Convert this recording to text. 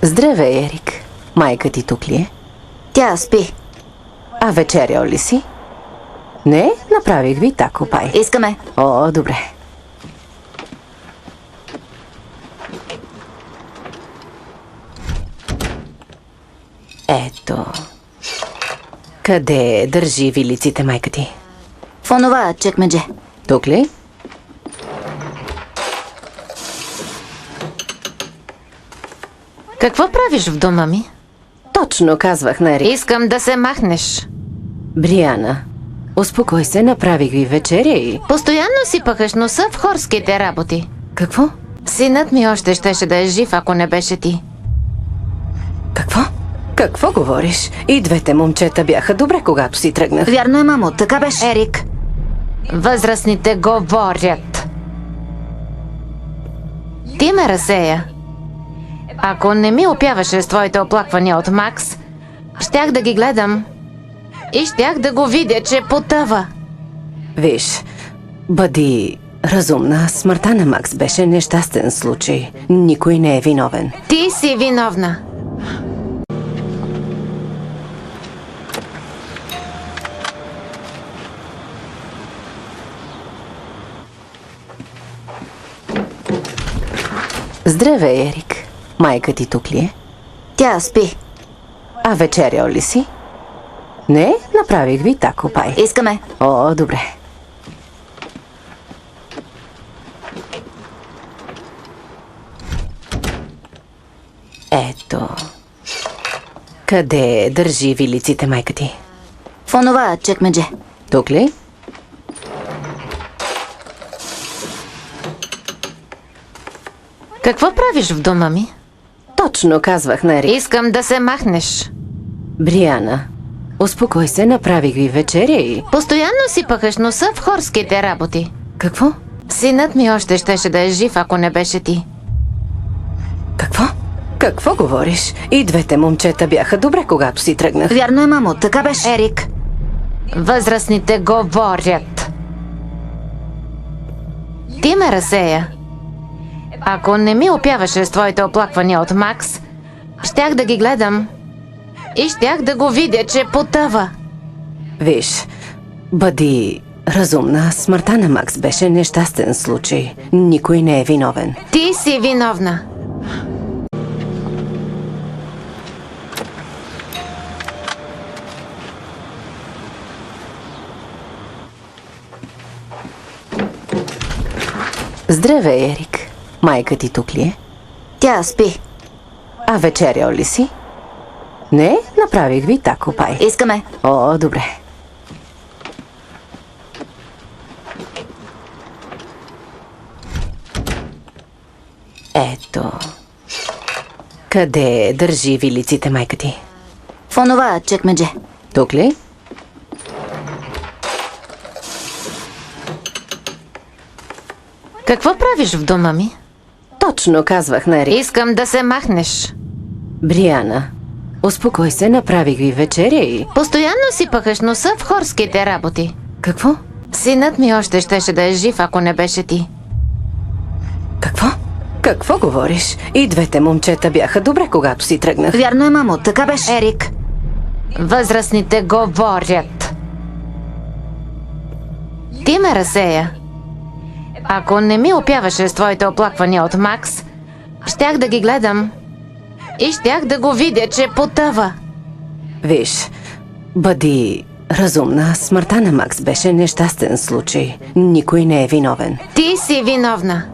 Здравей, Ерик. Майка ти тук ли е? Тя спи. А вечерял ли си? Не, направих ви тако пай. Искаме. О, добре. Ето. Къде държи вилиците майка ти? В онова чекмедже. Тук ли? Какво правиш в дома ми? Точно казвах на Ерик. Искам да се махнеш. Бриана, успокой се, направих ви вечеря и... Постоянно си пъхаш носа в хорските работи. Какво? Синът ми още щеше да е жив, ако не беше ти. Какво? Какво говориш? И двете момчета бяха добре, когато си тръгнах. Вярно е, мамо, така беше. Ерик, възрастните говорят. Ти ме разсея. Ако не ми опяваше с твоите оплаквания от Макс, щях да ги гледам и щях да го видя, че потъва. Виж, бъди разумна. Смъртта на Макс беше нещастен случай. Никой не е виновен. Ти си виновна. Здравей, Ерик. Майка ти тук ли е? Тя спи. А вечерял ли си? Не, направих ви тако пай. Искаме. О, добре. Ето. Къде държи вилиците майка ти? В онова чекмедже. Тук ли? Какво правиш в дома ми? Точно казвах на Ерик. Искам да се махнеш. Бриана, успокой се, направих ви вечеря и... Постоянно си пъхаш носа в хорските работи. Какво? Синът ми още щеше да е жив, ако не беше ти. Какво? Какво говориш? И двете момчета бяха добре, когато си тръгнах. Вярно е, мамо, така беше. Ерик, възрастните говорят. Ти ме разсея. Ако не ми опяваше с твоите оплаквания от Макс, щях да ги гледам и щях да го видя, че потъва. Виж, бъди разумна. Смъртта на Макс беше нещастен случай. Никой не е виновен. Ти си виновна. Здравей, Ерик. Майка ти тук ли е? Тя спи. А вечерял ли си? Не, направих ви тако пай. Искаме. О, добре. Ето. Къде държи вилиците майка ти? В онова чекмедже. Тук ли? Какво правиш в дома ми? Точно казвах на Ерик. Искам да се махнеш. Бриана, успокой се, направих ви вечеря и... Постоянно си пъхаш носа в хорските работи. Какво? Синът ми още щеше да е жив, ако не беше ти. Какво? Какво говориш? И двете момчета бяха добре, когато си тръгнах. Вярно е, мамо, така беше. Ерик, възрастните говорят. Ти ме разсея. Ако не ми опяваше с твоите оплаквания от Макс, щях да ги гледам и щях да го видя, че потъва. Виж, бъди разумна. Смъртта на Макс беше нещастен случай. Никой не е виновен. Ти си виновна.